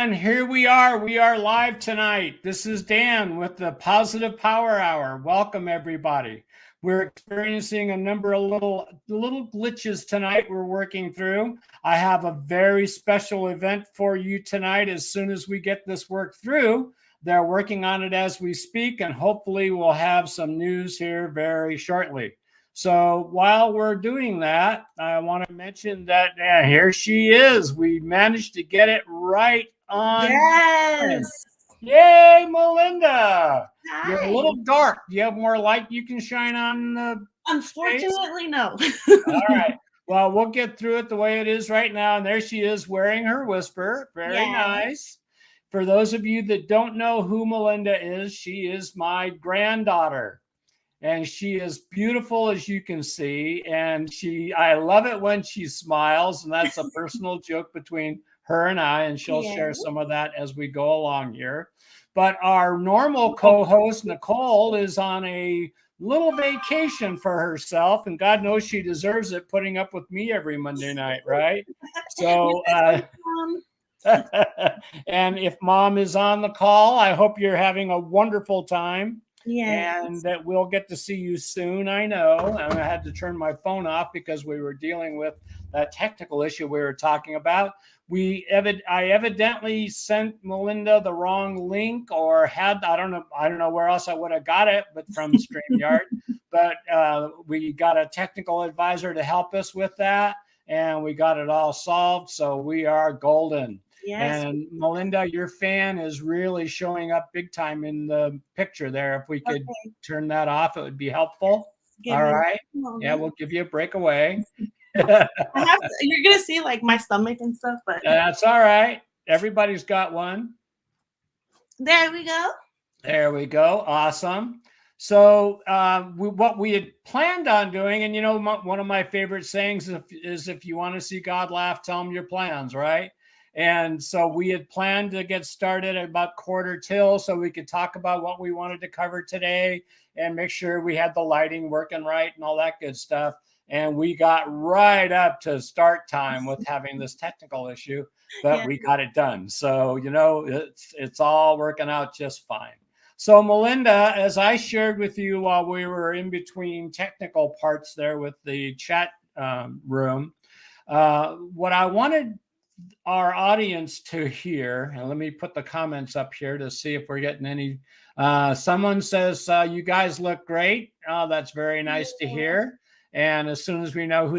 And here we are. We are live tonight. This is Dan with the Positive Power Hour. Welcome, everybody. We're experiencing a number of little glitches tonight we're working through. I have a very special event for you tonight as soon as we get this work through. They're working on it as we speak, and hopefully we'll have some news here very shortly. So while we're doing that, I want to mention that here she is. We managed to get it right on time. Yes. Yay, Melinda. You're a Hi. little dark. Do you have more light you can shine on the face? Unfortunately, no. All right. Well, we'll get through it the way it is right now. And there she is wearing her whisper. Very Yes. nice. For those of you that don't know who Melinda is, she is my granddaughter. And she is beautiful, as you can see. And I love it when she smiles. And that's a personal joke between her and I. And she'll share some of that as we go along here. But our normal co-host, Nicole, is on a little vacation for herself. And God knows she deserves it, putting up with me every Monday night, right? So, and if Mom is on the call, I hope you're having a wonderful time. Yes. And that we'll get to see you soon. I know. And I had to turn my phone off because we were dealing with that technical issue we were talking about. I evidently sent Melinda the wrong link, or I don't know where else I would have got it, but from StreamYard. But we got a technical advisor to help us with that, and we got it all solved. So we are golden. Yes. And Melinda, your fan is really showing up big time in the picture there. If we could turn that off, it would be helpful. All right. Yeah, we'll give you a breakaway. You're going to see like my stomach and stuff, but that's all right. Everybody's got one. There we go. There we go. Awesome. So what we had planned on doing, and one of my favorite sayings is if you want to see God laugh, tell him your plans, right? And so we had planned to get started at about 1:45 so we could talk about what we wanted to cover today and make sure we had the lighting working right and all that good stuff. And we got right up to start time with having this technical issue, but we got it done. So, it's all working out just fine. So Melinda, as I shared with you while we were in between technical parts there with the chat room, what I wanted our audience to hear, and let me put the comments up here to see if we're getting any. Someone says, you guys look great. That's very nice to hear. And as soon as we know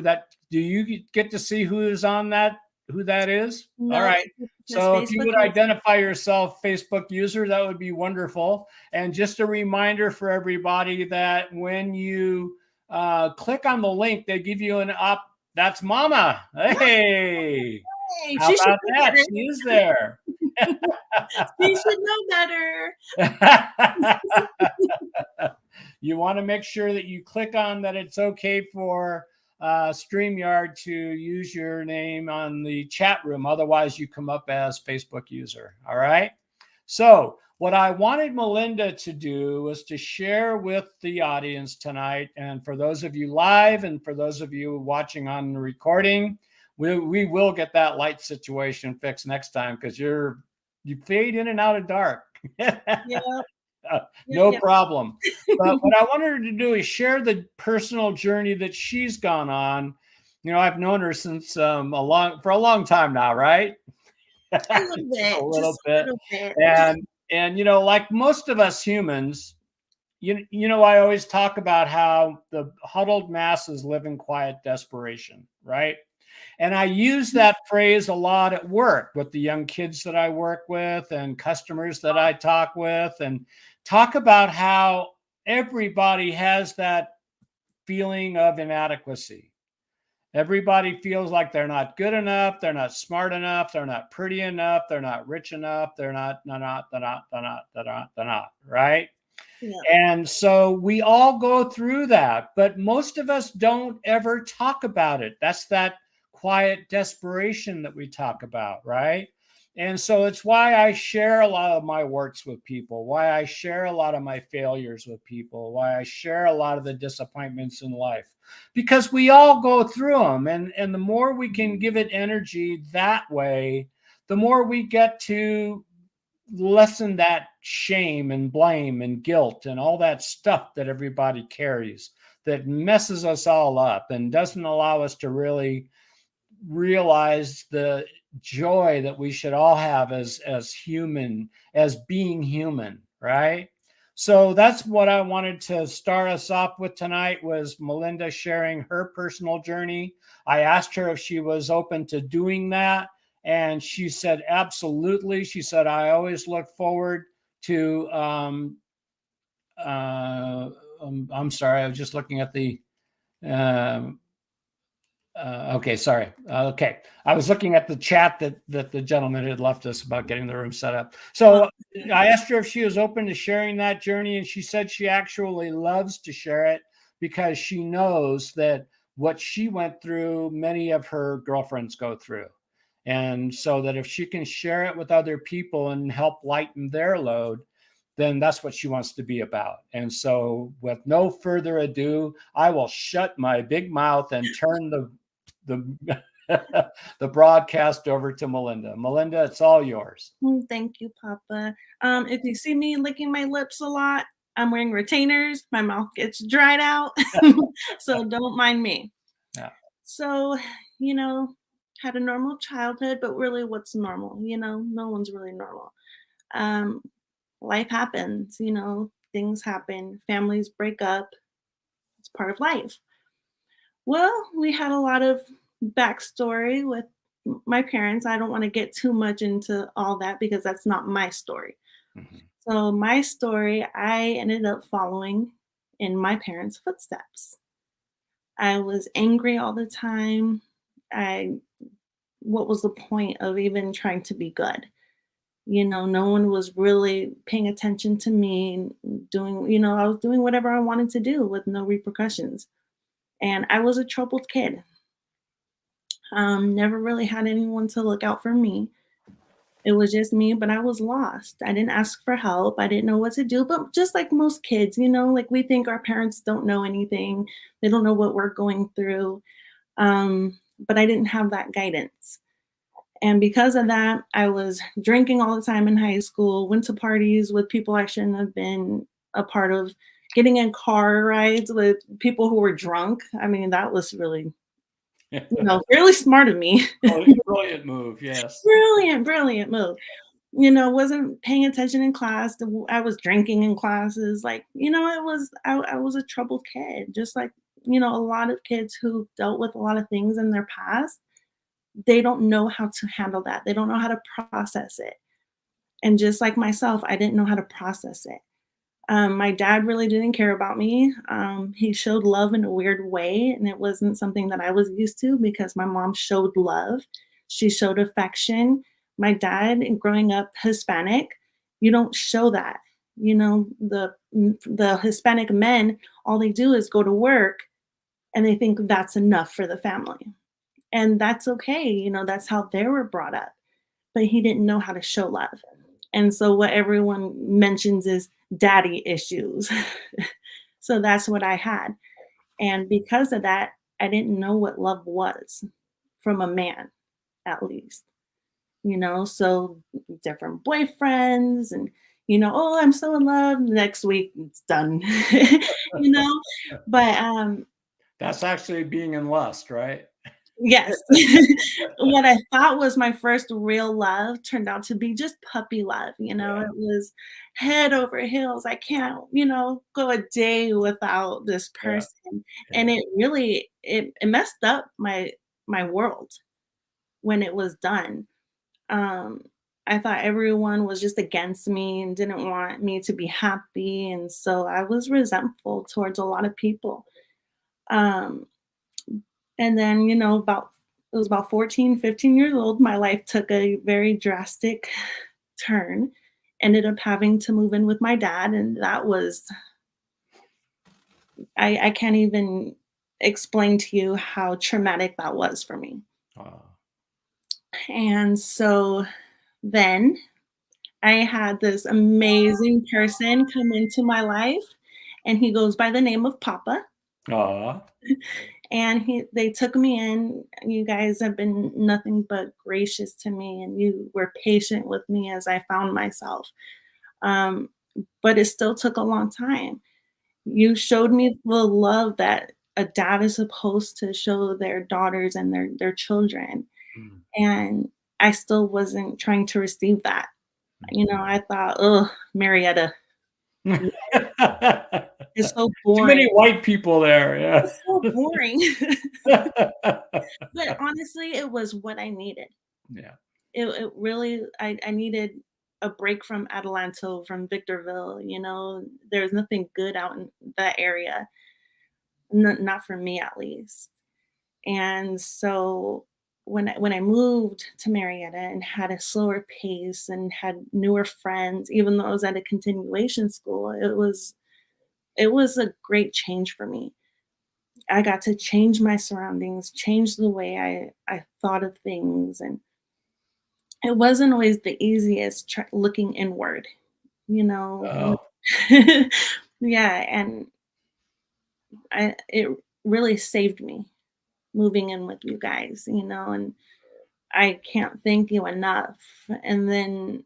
do you get to see who is on that, who that is? No, all right. So if you would identify yourself Facebook user, that would be wonderful. And just a reminder for everybody that when you click on the link, they give you that's Mama. Hey. How about that? She is there. She should know better. You want to make sure that you click on that it's okay for StreamYard to use your name on the chat room. Otherwise, you come up as Facebook user. All right. So what I wanted Melinda to do was to share with the audience tonight, and for those of you live and for those of you watching on the recording, we will get that light situation fixed next time because you fade in and out of dark. No problem. But what I wanted her to do is share the personal journey that she's gone on. I've known her since for a long time now, right? A little bit. And like most of us humans, I always talk about how the huddled masses live in quiet desperation, right? And I use that phrase a lot at work with the young kids that I work with and customers that I talk with, and talk about how everybody has that feeling of inadequacy. Everybody feels like they're not good enough, they're not smart enough, they're not pretty enough, they're not rich enough, they're not, right? Yeah. And so we all go through that, but most of us don't ever talk about it. That's that quiet desperation that we talk about, right? And so it's why I share a lot of my warts with people, why I share a lot of my failures with people, why I share a lot of the disappointments in life, because we all go through them. And the more we can give it energy that way, the more we get to lessen that shame and blame and guilt and all that stuff that everybody carries that messes us all up and doesn't allow us to really realize the joy that we should all have as human, as being human, right? So that's what I wanted to start us off with tonight, was Melinda sharing her personal journey. I asked her if she was open to doing that, and she said absolutely. She said, I always look forward to I'm sorry, I was just looking at the um, okay, sorry. Okay, I was looking at the chat that the gentleman had left us about getting the room set up. So I asked her if she was open to sharing that journey, and she said she actually loves to share it because she knows that what she went through, many of her girlfriends go through. And so that if she can share it with other people and help lighten their load, then that's what she wants to be about. And so with no further ado, I will shut my big mouth and turn the the broadcast over to Melinda. Melinda, it's all yours. Thank you, Papa. If you see me licking my lips a lot, I'm wearing retainers. My mouth gets dried out, so don't mind me. Yeah. So, you know, had a normal childhood, but really, what's normal? You know, no one's really normal. Um, Life happens. You know, things happen. Families break up. It's part of life. Well, we had a lot of backstory with my parents. I don't want to get too much into all that because that's not my story. Mhm. So, my story, I ended up following in my parents' footsteps. I was angry all the time. I What was the point of even trying to be good? You know, no one was really paying attention to me, doing, I was doing whatever I wanted to do with no repercussions. And I was a troubled kid. Never really had anyone to look out for me. It was just me, but I was lost. I didn't ask for help. I didn't know what to do. But just like most kids, like we think our parents don't know anything, they don't know what we're going through. But I didn't have that guidance. And because of that, I was drinking all the time in high school, went to parties with people I shouldn't have been a part of, getting in car rides with people who were drunk. I mean, that was really, really smart of me. Brilliant move. Yes. Brilliant, brilliant move. Wasn't paying attention in class. I was drinking in classes. Like, I was a troubled kid, just like, a lot of kids who dealt with a lot of things in their past. They don't know how to handle that. They don't know how to process it. And just like myself, I didn't know how to process it. My dad really didn't care about me. He showed love in a weird way, and it wasn't something that I was used to because my mom showed love. She showed affection. My dad, growing up Hispanic, you don't show that. The Hispanic men, all they do is go to work, and they think that's enough for the family, and that's okay. That's how they were brought up. But he didn't know how to show love. And so what everyone mentions is daddy issues. So that's what I had. And because of that, I didn't know what love was from a man, at least. So different boyfriends and, oh, I'm so in love. Next week it's done. you know, but That's actually being in lust, right? Yes. What I thought was my first real love turned out to be just puppy love. Yeah. It was head over heels. I can't, go a day without this Yeah. person. And Yeah. it really it messed up my world when it was done. Um I thought everyone was just against me and didn't want me to be happy. And so I was resentful towards a lot of people. Um and then, about it was about 14, 15 years old, my life took a very drastic turn. Ended up having to move in with my dad, and that was I can't even explain to you how traumatic that was for me. Uh, And so then I had this amazing person come into my life, and he goes by the name of Papa. aw. and they took me in. You guys have been nothing but gracious to me, and you were patient with me as I found myself. Um, but it still took a long time. You showed me the love that a dad is supposed to show their daughters and their children, Mm. and I still wasn't trying to receive that. You know, Mhm. I thought, "Oh, Marietta, Too yeah, it's so boring. many white people there. It's so boring." Yeah. But honestly, it was what I needed. Yeah. It really I needed a break from Adelanto, from Victorville, you know? There's nothing good out in that area, not for me at least. And so when I moved to Marietta and had a slower pace and had newer friends, even though I was at a continuation school, it was a great change for me. I got to change my surroundings, change the way I thought of things, and it wasn't always the easiest looking inward, you know. Oh, Yeah, and it really saved me moving in with you guys, you know, and I can't thank you enough. And then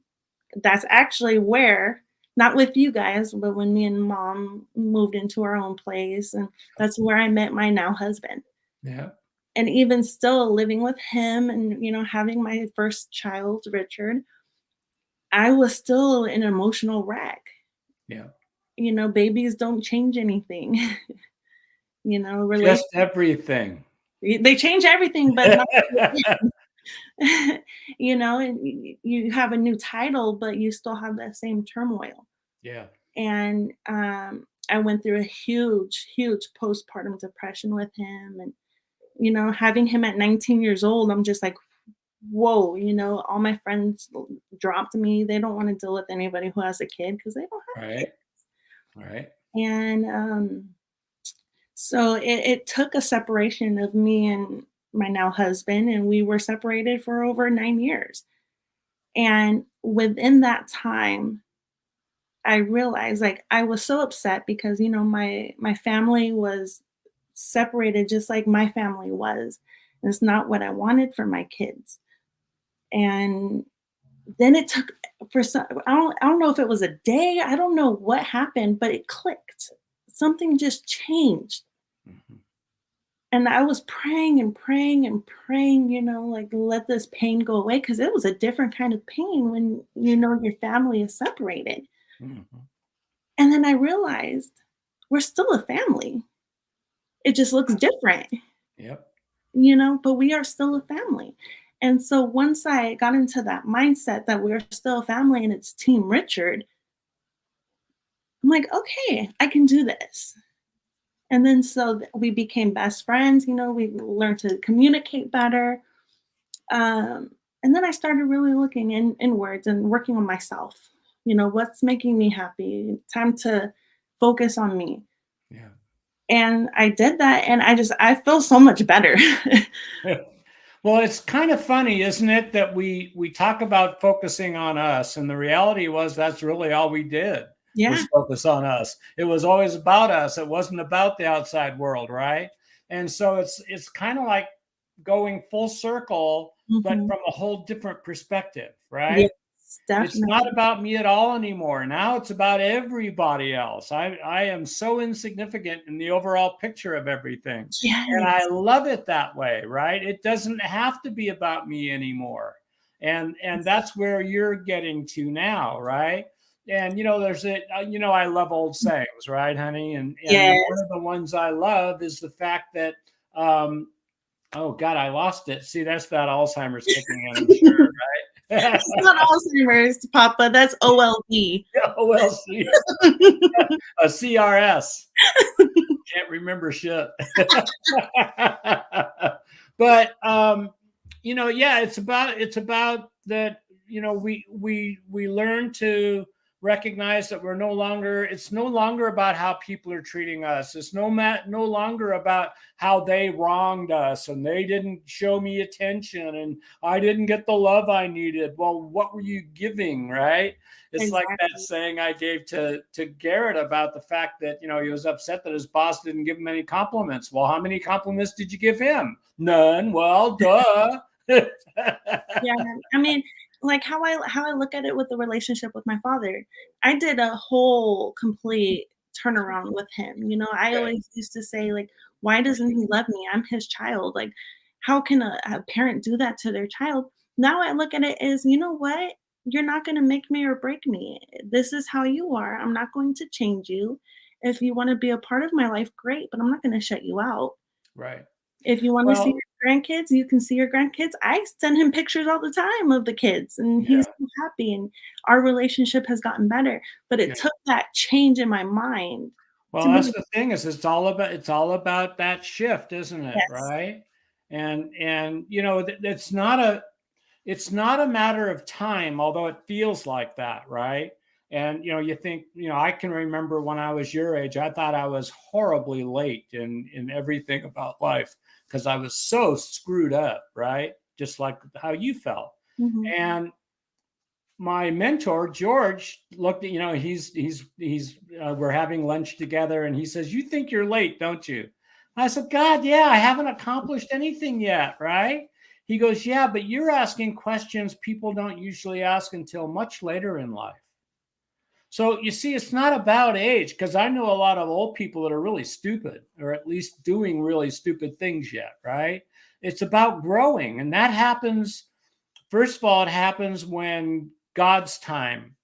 that's actually where, not with you guys, but when me and mom moved into our own place, and that's where I met my now husband. yeah. And even still living with him and, you know, having my first child, Richard, I was still an emotional wreck. Yeah. You know, babies don't change anything. You know, Just everything. they change everything, but not you know, and you have a new title, but you still have that same turmoil. Yeah. And I went through a huge, huge postpartum depression with him, and you know, having him at 19 years old, I'm just like, whoa, you know, all my friends dropped me. They don't want to deal with anybody who has a kid because they don't have Right. kids. Right. And so it took a separation of me and my now husband, and we were separated for over 9 years. And within that time, I realized, like, I was so upset because, you know, my family was separated just like my family was. And it's not what I wanted for my kids. And then it took for some I don't know if it was a day, I don't know what happened, but it clicked. Something just changed. Mhm. And I was praying and praying and praying, you know, like, let this pain go away, because it was a different kind of pain when, you know, your family is separated. Mhm. And then I realized we're still a family. It just looks different, Yep. you know, but we are still a family. And so once I got into that mindset that we're still a family and it's Team Richard, I'm like, okay, I can do this. And then so we became best friends, you know, we learned to communicate better. Um, and then I started really looking inwards and working on myself. You know, what's making me happy? Time to focus on me. Yeah. And I did that, and I feel so much better. Well, it's kind of funny, isn't it, that we talk about focusing on us, and the reality was that's really all we did Yeah. was focus on us. It was always about us. It wasn't about the outside world, right? And so it's kind of like going full circle, but Mhm. from a whole different perspective, Yes, right? It's not definitely. about me at all anymore. Now it's about everybody else. I am so insignificant in the overall picture of everything. And I Yes. love it that way, right? It doesn't have to be about me anymore. And that's where you're getting to now, right? And there's I love old sayings, right, honey? And one Yes. of the ones I love is the fact that oh God, I lost it. See, that's that Alzheimer's kicking in, I'm sure, right? It's not Alzheimer's, Papa, that's OLD. Oh, well, see, a CRS. Can't remember shit. But yeah, it's about that. We learn to recognize that it's no longer about how people are treating us. It's no longer about how they wronged us and they didn't show me attention and I didn't get the love I needed. Well, what were you giving, right? It's like that Exactly. saying I gave to Garrett about the fact that, he was upset that his boss didn't give him any compliments. Well, how many compliments did you give him? None. Well, duh. Yeah, I mean, like how I look at it with the relationship with my father, I did a whole complete turnaround with him. I Good. always used to say, like, why doesn't he love me? I'm his child. Like, how can a parent do that to their child? Now I look at it as, you know what? You're not going to make me or break me. This is how you are. I'm not going to change you. If you want to be a part of my life, great, but I'm not going to shut you out. Right. If you wanna see Well, your grandkids, you can see your grandkids. I send him pictures all the time of the kids, and he's yeah, so happy, and our relationship has gotten better, but it yeah. took that change in my mind to Well, be that's like, the thing is it's all about that shift, isn't it? "Yes, Right? And it's not a matter of time, although it feels like that, right? And you think, I can remember when I was your age, I thought I was horribly late in everything about life because I was so screwed up, right? Just like how you felt. mhm, And my mentor George looked at he's we're having lunch together and he says, "You think you're late, don't you?" I said, "God, yeah, I haven't accomplished anything yet, right?" He goes, "Yeah, but you're asking questions people don't usually ask until much later in life." So you see, it's not about age because I know a lot of old people that are really stupid or at least doing really stupid things yet, right? It's about growing, and that happens. First of all, it happens when God's time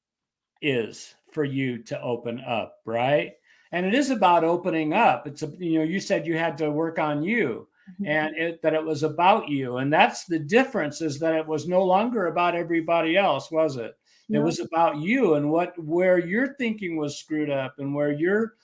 is for you to open up, right? And it is about opening up. You said you had to work on you mhm, and that it was about you. And that's the difference is that it was no longer about everybody else, was it? It no, was about you and where your thinking was screwed up and where your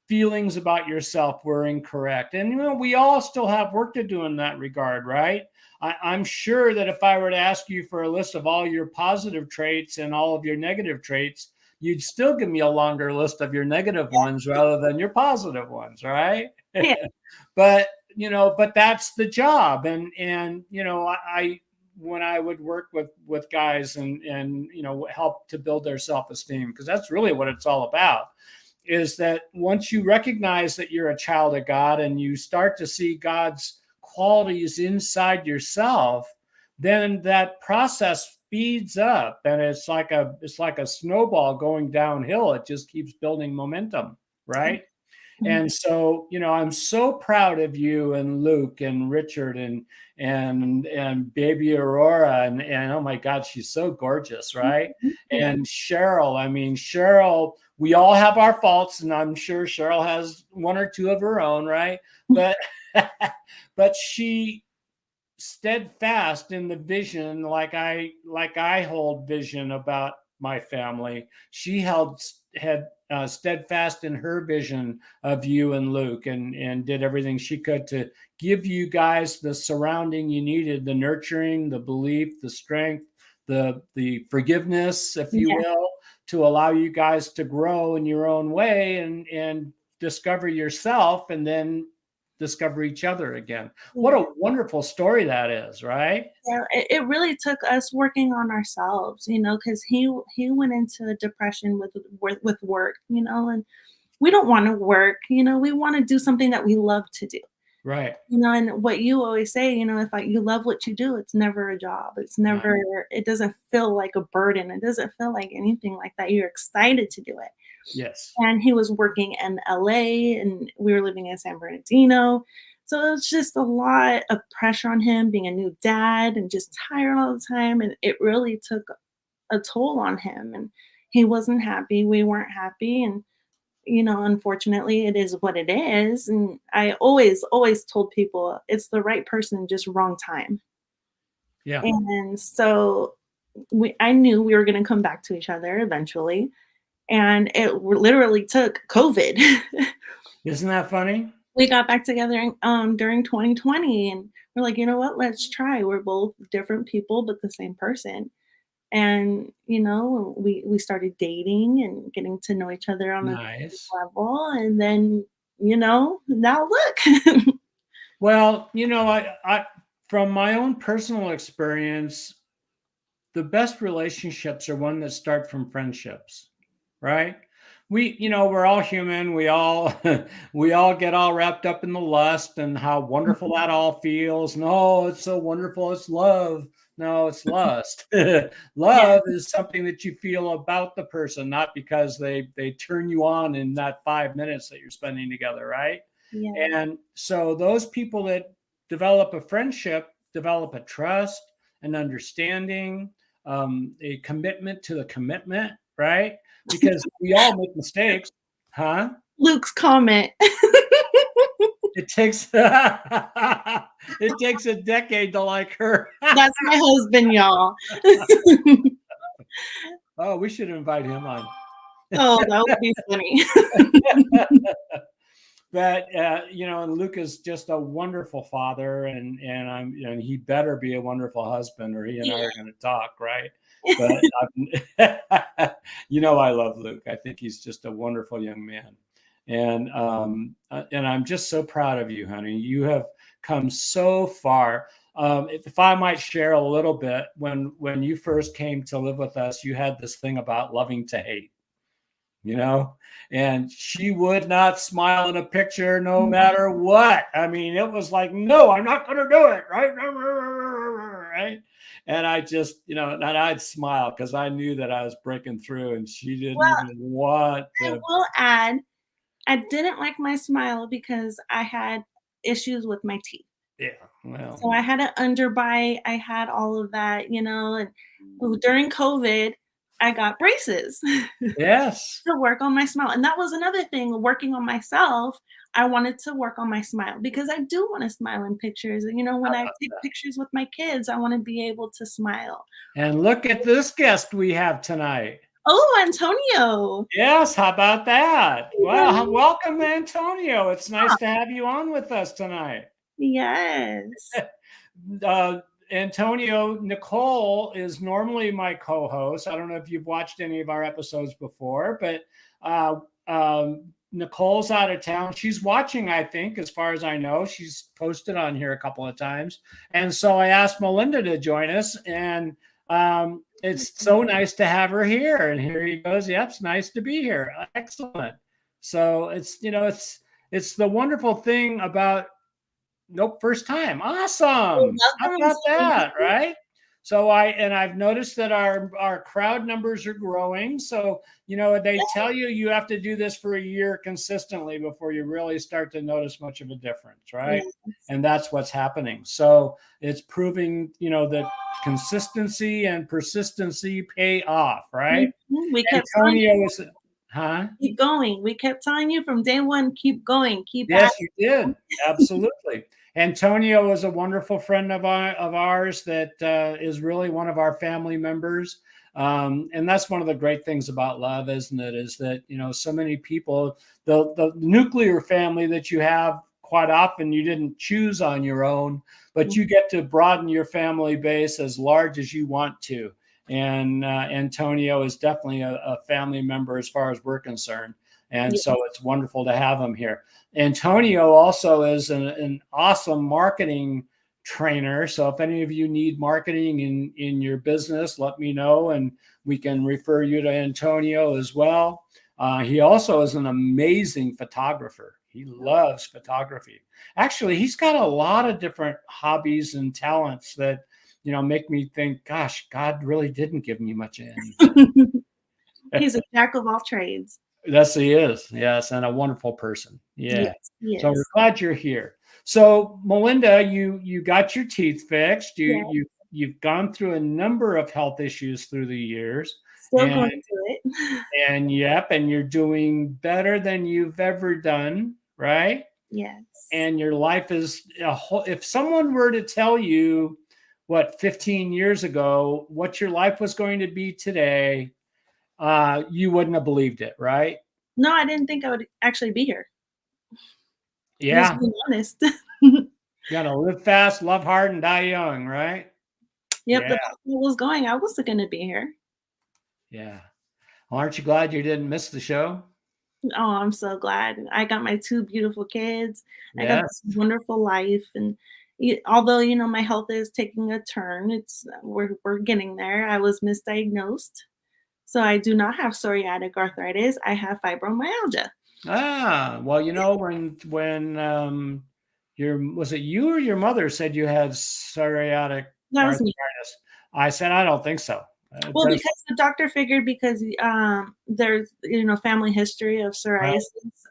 feelings about yourself were incorrect. And we all still have work to do in that regard, right? I'm sure that if I were to ask you for a list of all your positive traits and all of your negative traits, you'd still give me a longer list of your negative ones rather than your positive ones, right? yeah, but that's the job. And I when I would work with guys and help to build their self-esteem, because that's really what it's all about, is that once you recognize that you're a child of God and you start to see God's qualities inside yourself, then that process speeds up and it's like a snowball going downhill. It just keeps building momentum, right? mhm, And so, I'm so proud of you and Luke and Richard and baby Aurora and oh my God, she's so gorgeous, right? thank you. And Cheryl, I mean, Cheryl, we all have our faults, and I'm sure Cheryl has one or two of her own, right? But but she steadfast in the vision like I hold vision about my family. She had steadfast in her vision of you and Luke and did everything she could to give you guys the surrounding you needed, the nurturing, the belief, the strength, the forgiveness, if you Yeah. will, to allow you guys to grow in your own way and discover yourself and then discover each other again. What Yeah. a wonderful story that is, right? Yeah, it really took us working on ourselves, because he went into depression with work, and we don't wanna work, we wanna do something that we love to do. Right. And what you always say, if, like, you love what you do, it's never a job. Right. It doesn't feel like a burden. It doesn't feel like anything like that. You're excited to do it. Yes. And he was working in LA, and we were living in San Bernardino. So it was just a lot of pressure on him being a new dad and just tired all the time. And it really took a toll on him. And he wasn't happy. We weren't happy. And unfortunately, it is what it is, and I always told people it's the right person, just wrong time. Yeah. And so I knew we were gonna come back to each other eventually, and it literally took COVID. Isn't that funny? We got back together, during 2020, and we're like, "You know what? Let's try." We're both different people, but the same person. And, we started dating and getting to know each other on a deep Nice. level, and then, now look. Well, from my own personal experience, the best relationships are one that start from friendships, right? We're all human. We all we all get all wrapped up in the lust and how wonderful that all feels. No, it's so wonderful. It's love. No, it's lust. Yeah, Love is something that you feel about the person, not because they turn you on in that 5 minutes that you're spending together, right? yeah, And so those people that develop a friendship develop a trust, an understanding, a commitment to the commitment, right? Because we all make mistakes, huh? Luke's comment. It takes it takes a decade to like her. That's my husband, y'all. Oh, we should invite him on. Oh, that would be funny. But and Luke is just a wonderful father, and he better be a wonderful husband, or he and I are going to talk, right? But I love Luke. I think he's just a wonderful young man, and I'm just so proud of you, honey. You have come so far. If I might share a little bit, when you first came to live with us, you had this thing about loving to hate, you know, and she would not smile in a picture no matter what. I mean, it was like, no, I'm not going to do it, right? Right. And I just, and I'd smile because I knew that I was breaking through, and she didn't Well, even want I to. will add, I didn't like my smile because I had issues with my teeth. Yeah, well, So I had an underbite, I had all of that, and during COVID, I got braces yes. to work on my smile, and that was another thing, working on myself. I wanted to work on my smile because I do wanna smile in pictures, and, when I take pictures with my kids, I wanna be able to smile. And look at this guest we have tonight. Oh, Antonio. Yes, how about that? Hey, Well, honey. welcome, Antonio. It's nice to have you on with us tonight. Yes. uh, Antonio, Nicole is normally my co-host. I don't know if you've watched any of our episodes before, but uh, Nicole's out of town. She's watching, I think, as far as I know. She's posted on here a couple of times, and so I asked Melinda to join us, and it's so nice to have her here. And here he goes. Yep, it's nice to be here. Excellent. So it's the wonderful thing about. Nope, first time. Well, Awesome. How welcome. about that, right? So I've noticed that our crowd numbers are growing. So, they tell you have to do this for a year consistently before you really start to notice much of a difference, right? Yes. And that's what's happening. So it's proving, that consistency and persistency pay off, right? We kept telling you, Antonio is, huh? keep going. We kept telling you from day one, keep going, keep at Yes, you did. Absolutely. Antonio is a wonderful friend of ours that is really one of our family members. And that's one of the great things about love, isn't it? Is that, so many people, the nuclear family that you have, quite often you didn't choose on your own, but you get to broaden your family base as large as you want to. And Antonio is definitely a family member as far as we're concerned. And Yes. so it's wonderful to have him here. Antonio also is an awesome marketing trainer. So if any of you need marketing in your business, let me know, and we can refer you to Antonio as well. He also is an amazing photographer. He loves photography. Actually, he's got a lot of different hobbies and talents that, make me think, gosh, God really didn't give me much of anything. He's a jack of all trades. Yes, he is. Yes, and a wonderful person. Yeah. Yes, So we're yes. glad you're here. So Melinda, you got your teeth fixed. Yeah, You've gone through a number of health issues through the years, still and going through it. yep, and you're doing better than you've ever done, right? Yes. And your life is a whole. If someone were to tell you, what, 15 years ago, what your life was going to be today, you wouldn't have believed it, right? No, I didn't think I would actually be here. Just Yeah. being honest. You gotta live fast, love hard, and die young, right? Yep, the Yeah. papa was going, I wasn't gonna be here. Yeah. Well, aren't you glad you didn't miss the show? Oh, I'm so glad. I got my 2 beautiful kids. I got this Yes. wonderful life, and although, my health is taking a turn, we're getting there. I was misdiagnosed, so I do not have psoriatic arthritis. I have fibromyalgia. Ah, well, when your was it you or your mother said you had psoriatic That was me. arthritis? I said I don't think so. It Well, does. because the doctor figured because, there's, family history of Right.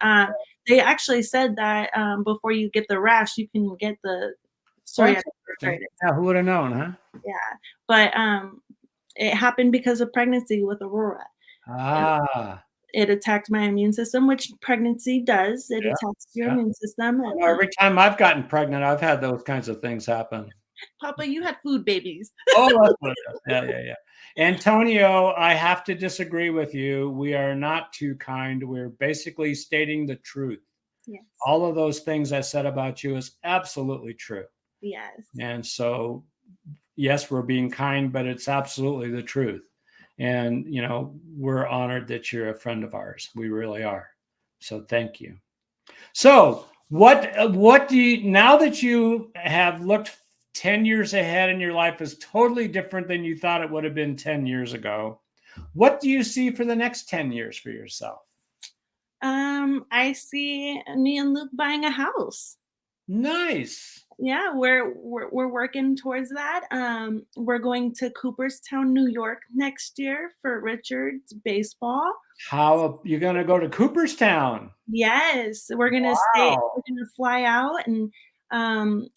psoriasis, they actually said that, before you get the rash, you can get the Well, psoriatic that's interesting. arthritis. Yeah, who would have known, huh? Yeah, but, it happened because of pregnancy with Aurora. Uh, Ah, it attacked my immune system, which pregnancy does. It yeah, attacks your yeah. immune system, I and, know every time I've gotten pregnant, I've had those kinds of things happen. "Papa, you had food babies." Oh, that's what it is. Yeah, yeah, yeah. Antonio, I have to disagree with you. We are not too kind. We're basically stating the truth. Yes, All of those things I said about you is absolutely true. yes, And so, yes, we're being kind, but it's absolutely the truth. And, we're honored that you're a friend of ours. We really are. So thank you. So, what do you now that you have looked 10 years ahead and your life is totally different than you thought it would have been 10 years ago? What do you see for the next 10 years for yourself? I see me and Luke buying a house. Nice. Yeah, we're working towards that. We're going to Cooperstown, New York next year for Richards baseball. How you're going to go to Cooperstown? Yes, Wow. we're gonna fly out and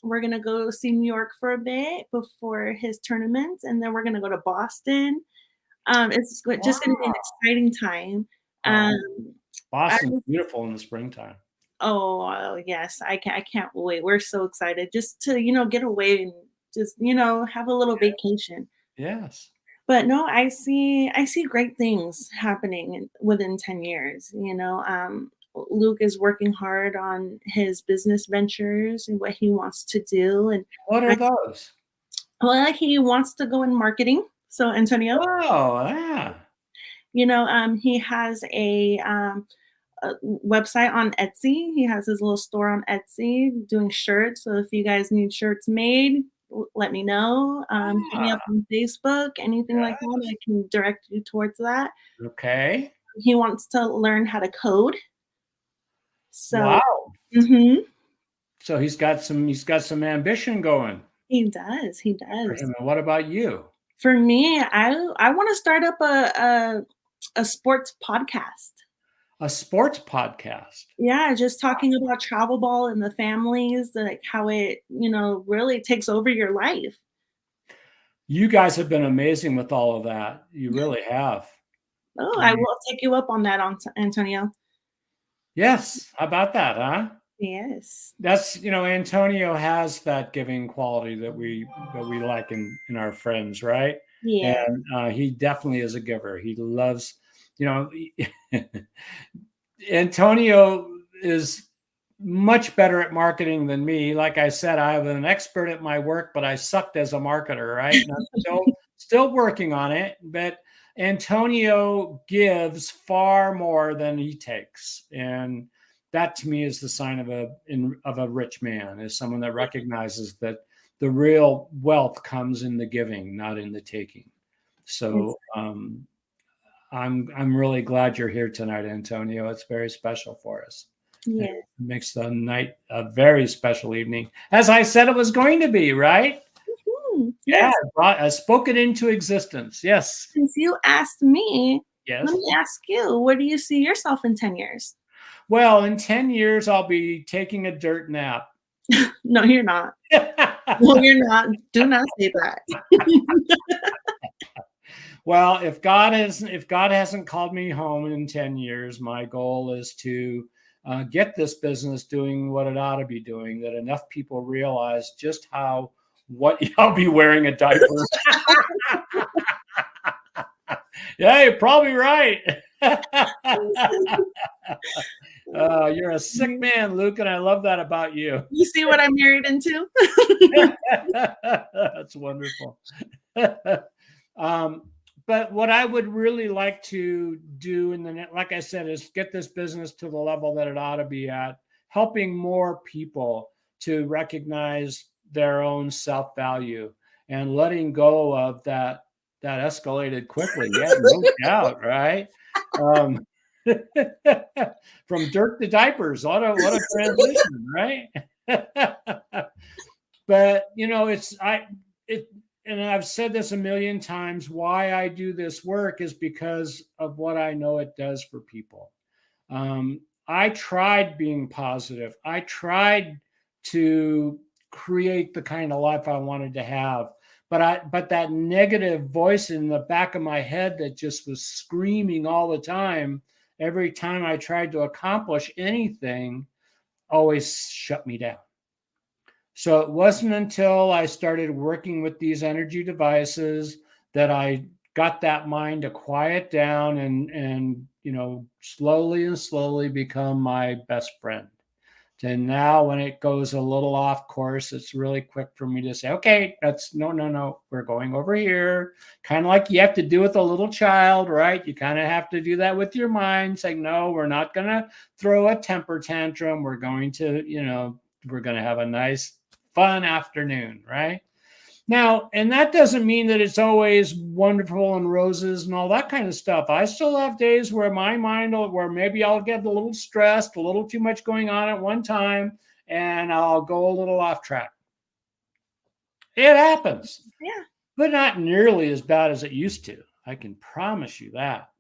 we're gonna go see New York for a bit before his tournament, and then we're gonna go to Boston. Just gonna be an Wow. exciting time. Oh, Um, I Boston's beautiful in the springtime. yes, I can't wait. We're so excited just to, get away and just, have a little vacation. Yes. But no, I see great things happening within 10 years. Luke is working hard on his business ventures and what he wants to do. And What are I, those? well, he wants to go in marketing. So Antonio, Oh, yeah. he has a website on Etsy. He has his little store on Etsy doing shirts. So if you guys need shirts made, let me know. Hit me up Ah, on Facebook, anything like yeah. that. I can direct you towards that. Okay. He wants to learn how to code. So Wow. mhm, So he's got some ambition going he does, he for does. him. And what about you? For me, I wanna start up a sports podcast. A sports podcast. Yeah, just talking about travel ball and the families, like, how it, really takes over your life. You guys have been amazing with all of that. You really have. Oh, I I mean, will take you up on that, Antonio. yes. How about that, huh? Yes. That's Antonio has that giving quality that we like in our friends, right? Yeah. And he definitely is a giver. He loves, you know, Antonio is much better at marketing than me. Like I said, I am an expert at my work, but I sucked as a marketer, right? And I'm still working on it. But Antonio gives far more than he takes, and that to me is the sign of a rich man, is someone that recognizes that the real wealth comes in the giving, not in the taking. Yes. So I'm really glad you're here tonight, Antonio. It's very special for us. It Yeah. makes the night a very special evening, as I said it was going to be. Right? Yeah, Yes. I spoke it into existence. Yes, Since you asked me, let yes. me ask you, where do you see yourself in 10 years? Well, in 10 years, I'll be taking a dirt nap. No, you're not. No, you're not. Do not say that. Well, if God hasn't called me home in 10 years, my goal is to get this business doing what it ought to be doing, that enough people realize just what I'll be wearing a diaper. Yeah, you're probably right. You're a sick man, Luke, and I love that about you. You see what I married into? That's wonderful. But what I would really like to do like I said, is get this business to the level that it ought to be at, helping more people to recognize their own self-value and letting go of that escalated quickly. Yeah, no doubt, right? Um, from dirt to diapers, what a transition, right? But and I've said this a million times, why I do this work is because of what I know it does for people. I tried being positive. I tried to create the kind of life I wanted to have. But that negative voice in the back of my head that just was screaming all the time, every time I tried to accomplish anything, always shut me down. So it wasn't until I started working with these energy devices that I got that mind to quiet down and slowly and slowly become my best friend. And now when it goes a little off course, it's really quick for me to say, okay, that's no, we're going over here. Kind of like you have to do with a little child, right? You kind of have to do that with your mind, saying, no, we're not going to throw a temper tantrum. We're going to, we're going to have a nice, fun afternoon, right? Now, and that doesn't mean that it's always wonderful and roses and all that kind of stuff. I still have days where my mind, where maybe I'll get a little stressed, a little too much going on at one time, and I'll go a little off track. It happens. Yeah. But not nearly as bad as it used to. I can promise you that.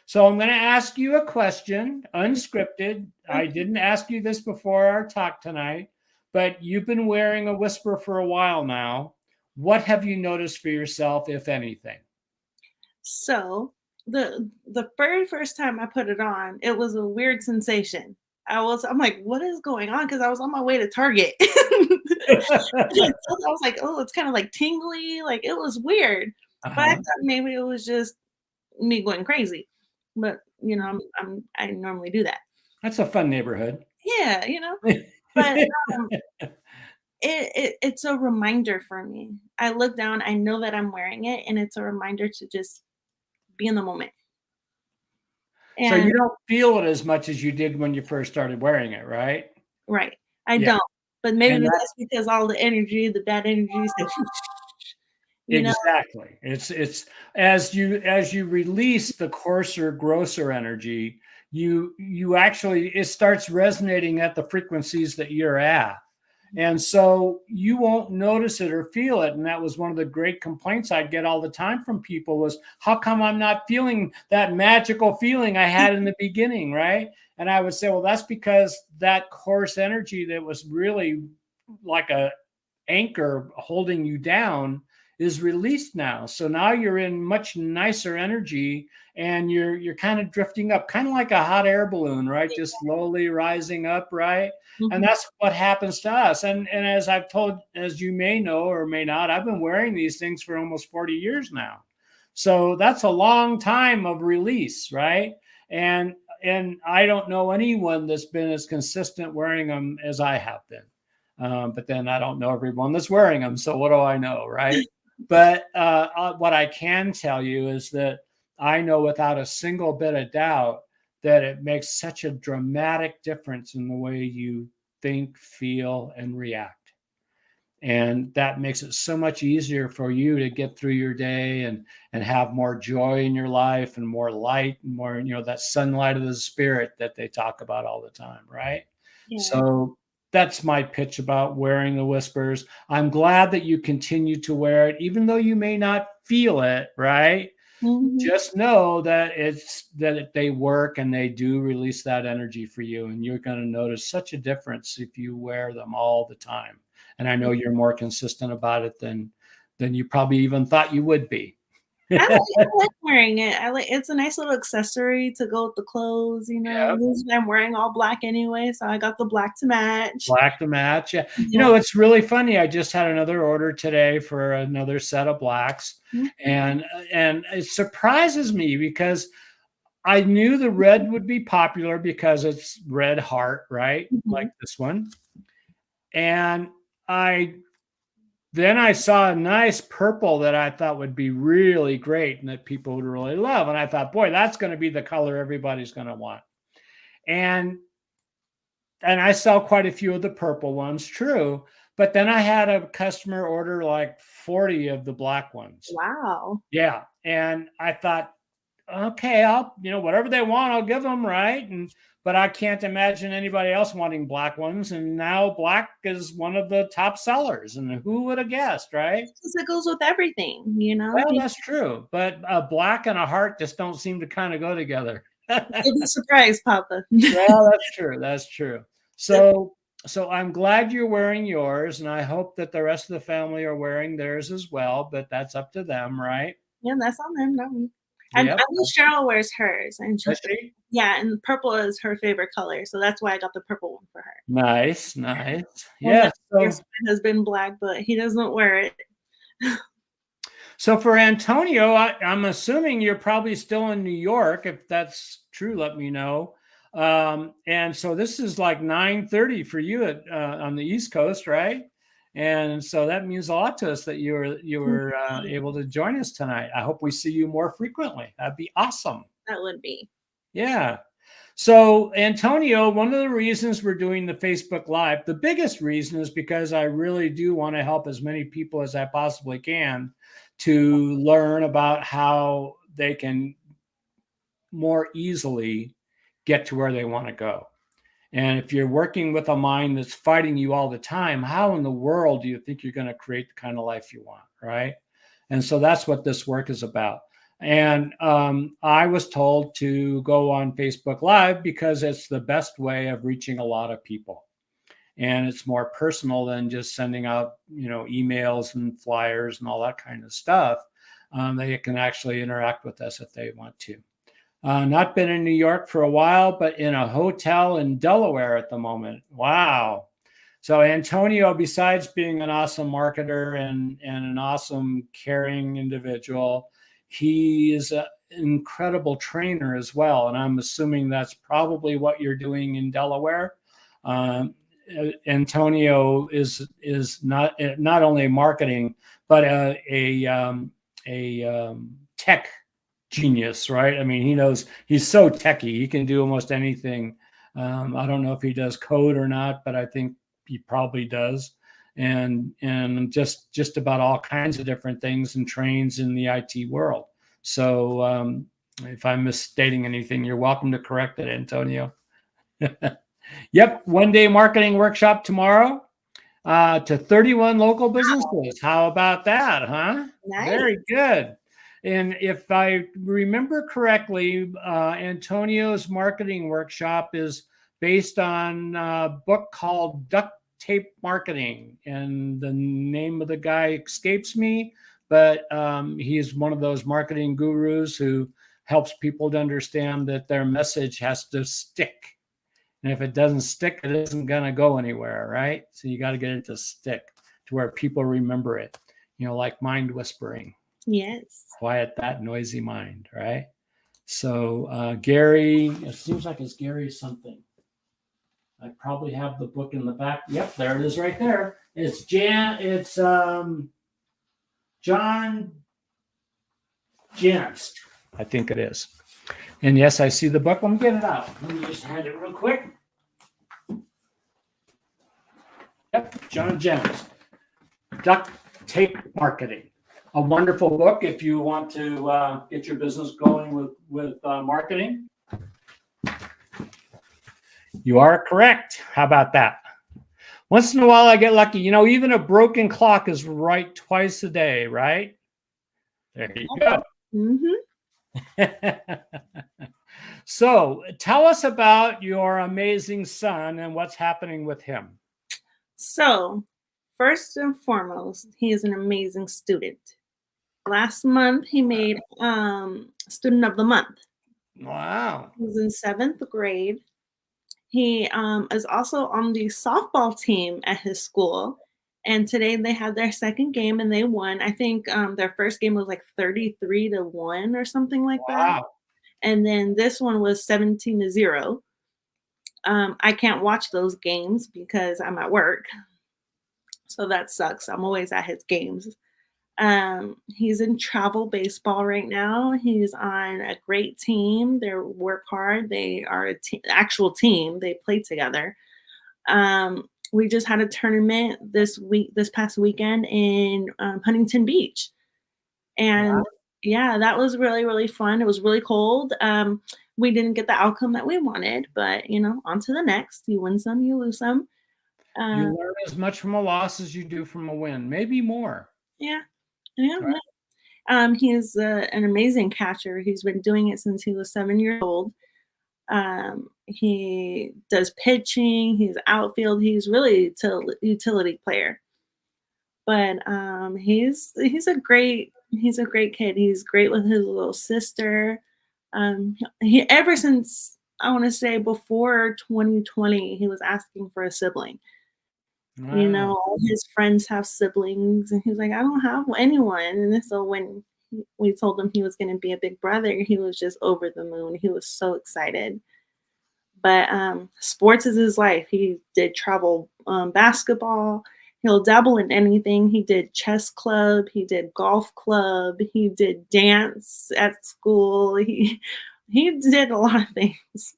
So I'm going to ask you a question, unscripted. I didn't ask you this before our talk tonight, but you've been wearing a whisper for a while now. What have you noticed for yourself, if anything? So the very first time I put it on, it was a weird sensation. I'm like, what is going on? Because I was on my way to Target. I was like, oh, it's kind of like tingly. Like it was weird. But I thought maybe it was just me going crazy. But I normally do that. That's a fun neighborhood. Yeah, But it's a reminder for me. I look down, I know that I'm wearing it, and it's a reminder to just be in the moment. So you don't feel it as much as you did when you first started wearing it, right? Right. I don't. But maybe that's because all the energy, the bad energy is like, exactly. It's as you release the coarser, grosser energy, you actually, it starts resonating at the frequencies that you're at. And so you won't notice it or feel it. And that was one of the great complaints I'd get all the time from people was, how come I'm not feeling that magical feeling I had in the beginning, right? And I would say, well, that's because that coarse energy that was really like a anchor holding you down is released now. So now you're in much nicer energy and you're kind of drifting up, kind of like a hot air balloon, right? Just slowly rising up, right? Mm-hmm. And that's what happens to us. And as I've told, as you may know or may not, I've been wearing these things for almost 40 years now. So that's a long time of release, right? And I don't know anyone that's been as consistent wearing them as I have been. But then I don't know everyone that's wearing them. So what do I know, right? But what I can tell you is that I know without a single bit of doubt that it makes such a dramatic difference in the way you think, feel, and react. And that makes it so much easier for you to get through your day and have more joy in your life and more light and more, that sunlight of the spirit that they talk about all the time, right? Yeah. So that's my pitch about wearing the whispers. I'm glad that you continue to wear it, even though you may not feel it, right? Mm-hmm. Just know that they work and they do release that energy for you. And you're going to notice such a difference if you wear them all the time. And I know you're more consistent about it than you probably even thought you would be. I like wearing it. It's a nice little accessory to go with the clothes, Yeah. I'm wearing all black anyway, so I got the black to match. Black to match, yeah. It's really funny. I just had another order today for another set of blacks, mm-hmm. and it surprises me because I knew the red would be popular because it's red heart, right? Like Mhm. this one. And I then I saw a nice purple that I thought would be really great and that people would really love. And I thought, boy, that's going to be the color everybody's going to want. And I sell quite a few of the purple ones, true. But then I had a customer order like 40 of the black ones. Wow. Yeah. And I thought, okay, I'll, whatever they want, I'll give them, right? But I can't imagine anybody else wanting black ones. And now black is one of the top sellers. And who would have guessed, right? 'Cause it goes with everything, you know? Well, that's true. But a black and a heart just don't seem to kind of go together. You'll be surprised, Papa. Well, that's true. That's true. So I'm glad you're wearing yours, and I hope that the rest of the family are wearing theirs as well, but that's up to them, right? Yeah, that's on them, not me. I Yep. know Cheryl wears hers, and Does she? yeah, and purple is her favorite color, so that's why I got the purple one for her. Nice, nice. One Yes. that wears mine has been black, but he doesn't wear it. So for Antonio, I'm assuming you're probably still in New York. If that's true, let me know. And so this is like 9:30 for you on the East Coast, right? And so that means a lot to us that you were able to join us tonight. I hope we see you more frequently. That'd be awesome. That would be. Yeah. So, Antonio, one of the reasons we're doing the Facebook Live, the biggest reason is because I really do want to help as many people as I possibly can to learn about how they can more easily get to where they want to go. And if you're working with a mind that's fighting you all the time, how in the world do you think you're going to create the kind of life you want? Right. And so that's what this work is about. And I was told to go on Facebook Live because it's the best way of reaching a lot of people. And it's more personal than just sending out, emails and flyers and all that kind of stuff. They can actually interact with us if they want to. Not been in New York for a while, but in a hotel in Delaware at the moment. Wow. So Antonio, besides being an awesome marketer and an awesome caring individual, he is an incredible trainer as well. And I'm assuming that's probably what you're doing in Delaware. Antonio is not only marketing, but a tech genius, right? I mean, he's so techy. He can do almost anything. I don't know if he does code or not, but I think he probably does. And just about all kinds of different things and trains in the IT world. So if I'm misstating anything, you're welcome to correct it, Antonio. Yep, one-day marketing workshop tomorrow to 31 local businesses. How about that, huh? Nice. Very good. And if I remember correctly, Antonio's marketing workshop is based on a book called Duct Tape Marketing. And the name of the guy escapes me, but he's one of those marketing gurus who helps people to understand that their message has to stick. And if it doesn't stick, it isn't going to go anywhere, right? So you got to get it to stick to where people remember it, like mind whispering. Yes. Quiet that noisy mind, right? So Gary, it seems like it's Gary something. I probably have the book in the back. Yep, there it is right there. It's John Janst, I think it is. And yes, I see the book. Let me get it out. Let me just hand it real quick. Yep, John Janst, Duct Tape Marketing. A wonderful book if you want to get your business going with marketing. You are correct. How about that? Once in a while, I get lucky. Even a broken clock is right twice a day, right? There you go. Mm-hmm. So tell us about your amazing son and what's happening with him. So, first and foremost, he is an amazing student. Last month, he made Student of the Month. Wow. He was in 7th grade. He is also on the softball team at his school. And today they had their second game and they won. I think their first game was like 33-1 or something like that. Wow. And then this one was 17-0. I can't watch those games because I'm at work, so that sucks. I'm always at his games. He's in travel baseball right now. He's on a great team. They work hard. They are actual team. They play together. We just had a tournament this past weekend in Huntington Beach, Wow. and yeah, that was really really fun. It was really cold. We didn't get the outcome that we wanted, but on to the next. You win some, you lose some. You Uh, learn as much from a loss as you do from a win, maybe more. yeah, yeah, Right? yeah. He's an amazing catcher. He's been doing it since he was 7 years old. He does pitching. He's outfield. He's really a utility player. But he's a great kid. He's great with his little sister. He ever since I want to say before 2020, he was asking for a sibling. Wow. All his friends have siblings, and he was like, "I don't have anyone." And then so when we told him he was going to be a big brother, he was just over the moon. He was so excited. But sports is his life. He did travel basketball. He'll dabble in anything. He did chess club. He did golf club. He did dance at school. He did a lot of things.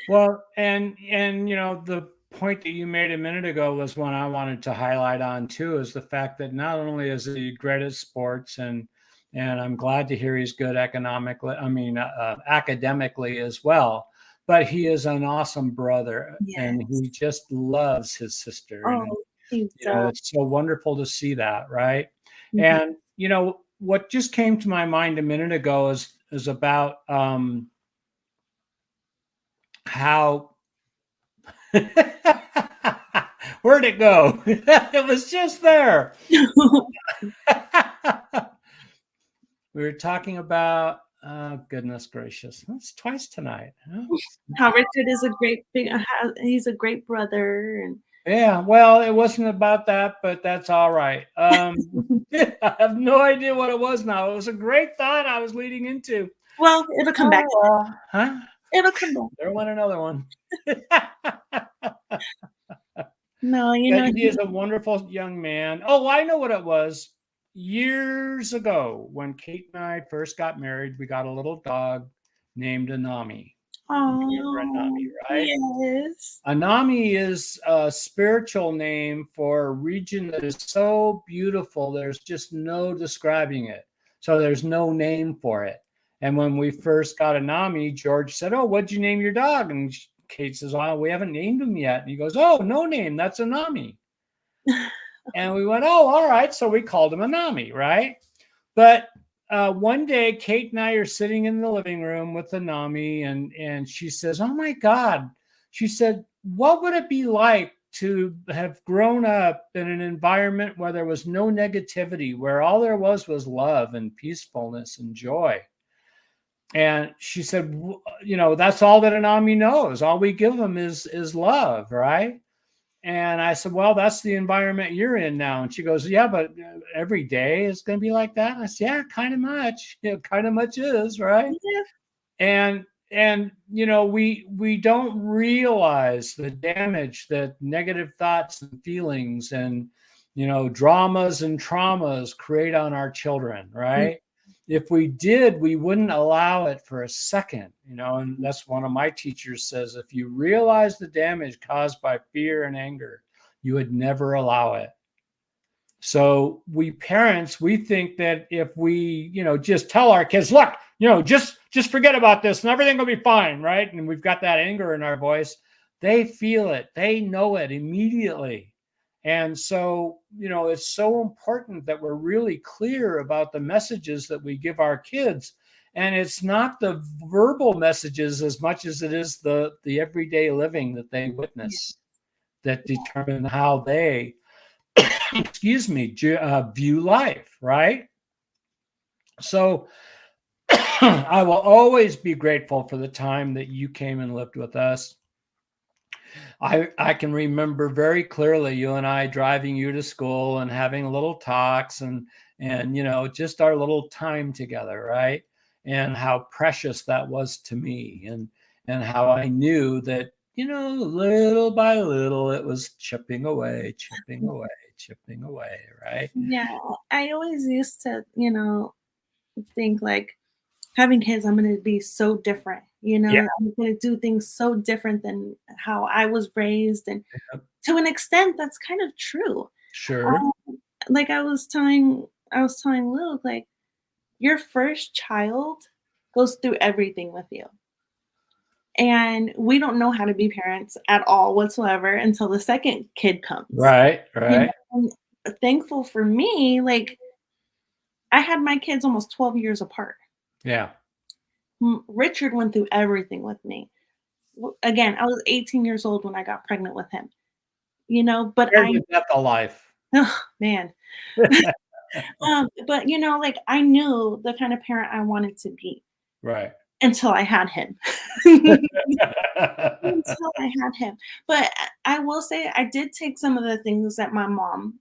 Well, and the point that you made a minute ago was one I wanted to highlight on too, is the fact that not only is he great at sports, and I'm glad to hear he's good economically, I mean academically as well, but he is an awesome brother and Yes. he just loves his sister. Oh, And he does. it's so wonderful to see that, right? Mhm. And what just came to my mind a minute ago is about how where'd it go? It was just there. We were talking about, oh, goodness gracious. That's twice tonight. Huh? How Richard is a great big. He's a great brother, and Yeah, well, it wasn't about that, but that's all right. I have no idea what it was now. It was a great thought I was leading into. well, it'll come back. Oh, well, huh? It'll come back. There went another one. No, But he is a wonderful young man. Oh, I know what it was. Years ago, when Kate and I first got married, we got a little dog named Anami. You remember Oh, Anami, right? yes. Anami is a spiritual name for a region that is so beautiful, there's just no describing it. So there's no name for it. And when we first got Anami, George said, "Oh, what'd you name your dog?" And Kate says, "Oh, we haven't named him yet." And he goes, "Oh, no name. That's Anami." And we went, "Oh, all right." So we called him Anami, right? But one day, Kate and I are sitting in the living room with Anami, and she says, "Oh my God," she said, "what would it be like to have grown up in an environment where there was no negativity, where all there was love and peacefulness and joy?" And she said, "That's all that Anami knows. All we give him is love, right?" And I said, "Well, that's the environment you're in now." And she goes, "Yeah, but every day is going to be like that." And I said, "Yeah, kind of much. Kind of much is, right?" Yeah. And we don't realize the damage that negative thoughts and feelings and dramas and traumas create on our children, Mm. right? If we did, we wouldn't allow it for a second, and that's one of my teachers says, if you realize the damage caused by fear and anger, you would never allow it. So we parents, we think that if we, just tell our kids, look, just forget about this and everything will be fine, right? And we've got that anger in our voice. They feel it, they know it immediately. And so, it's so important that we're really clear about the messages that we give our kids. And it's not the verbal messages as much as it is the everyday living that they Yeah. witness that determine how they excuse me, view life, right? So I will always be grateful for the time that you came and lived with us. I can remember very clearly you and I driving you to school and having little talks and just our little time together, right? and how precious that was to me, and how I knew that, little by little, it was chipping away, chipping away, chipping away, right? Yeah, I always used to, think like having kids, I'm gonna be so different. Yeah, I'm gonna do things so different than how I was raised, and yep, to an extent, that's kind of true. sure. Um, like I was telling Luke, like your first child goes through everything with you, and we don't know how to be parents at all whatsoever until the second kid comes. Right, You right. know, and thankful for me, like I had my kids almost 12 years apart. Yeah. Richard went through everything with me. Again, I was 18 years old when I got pregnant with him, but Scared to death of life. oh, man. But like I knew the kind of parent I wanted to be Right. until I had him. Until I had him. But I will say I did take some of the things that my mom,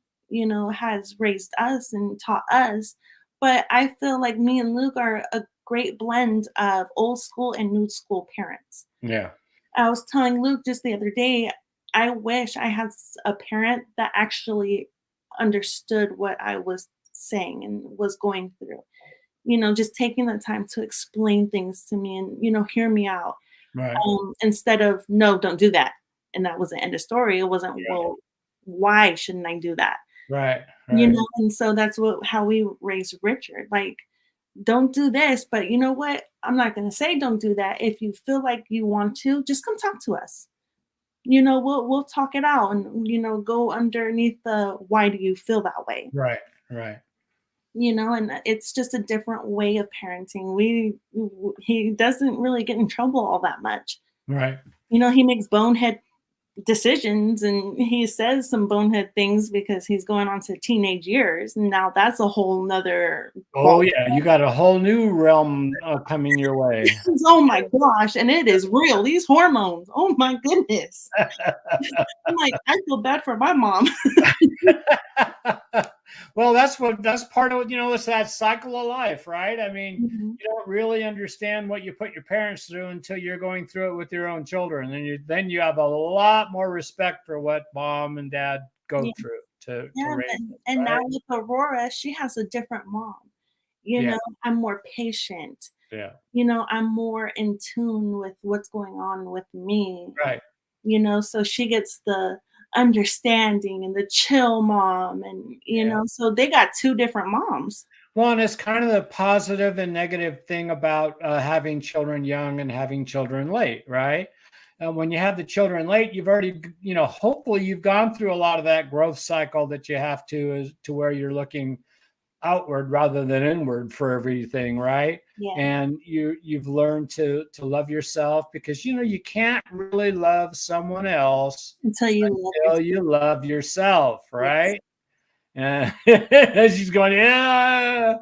has raised us and taught us. But I feel like me and Luke are a great blend of old school and new school parents. Yeah. I was telling Luke just the other day, I wish I had a parent that actually understood what I was saying and was going through. Just taking the time to explain things to me and, hear me out, Right. instead of, no, don't do that. And that was the end of story. It wasn't, Yeah. well, why shouldn't I do that? Right. Right. And so that's how we raised Richard. Like, don't do this, but you know what? I'm not going to say don't do that. If you feel like you want to, just come talk to us. We'll talk it out and go underneath the why do you feel that way? Right. Right. And it's just a different way of parenting. He doesn't really get in trouble all that much. Right. He makes bonehead decisions and he says some bonehead things because he's going on to teenage years. And now that's a whole nother Oh ball. yeah, you got a whole new realm coming your way. Oh my gosh, and it is real. These hormones. Oh my goodness. I'm like, I feel bad for my mom. Well, that's part of, it's that cycle of life, right? I mean, Mhm. you don't really understand what you put your parents through until you're going through it with your own children. And then you have a lot more respect for what mom and dad go Yeah, through to yeah, raise us, and now right? with Aurora, she has a different mom. You Yeah, know, I'm more patient. yeah. I'm more in tune with what's going on with me. Right. So she gets the understanding and the chill mom and Yeah. so they got two different moms. Well, and it's kind of the positive and negative thing about having children young and having children late, right? When you have the children late, you've already, hopefully you've gone through a lot of that growth cycle that you have to where you're looking outward rather than inward for everything, right? Yeah, And you've learned to love yourself, because you can't really love someone else until you love until yourself. you love yourself, Yes. right? And she's going, yeah.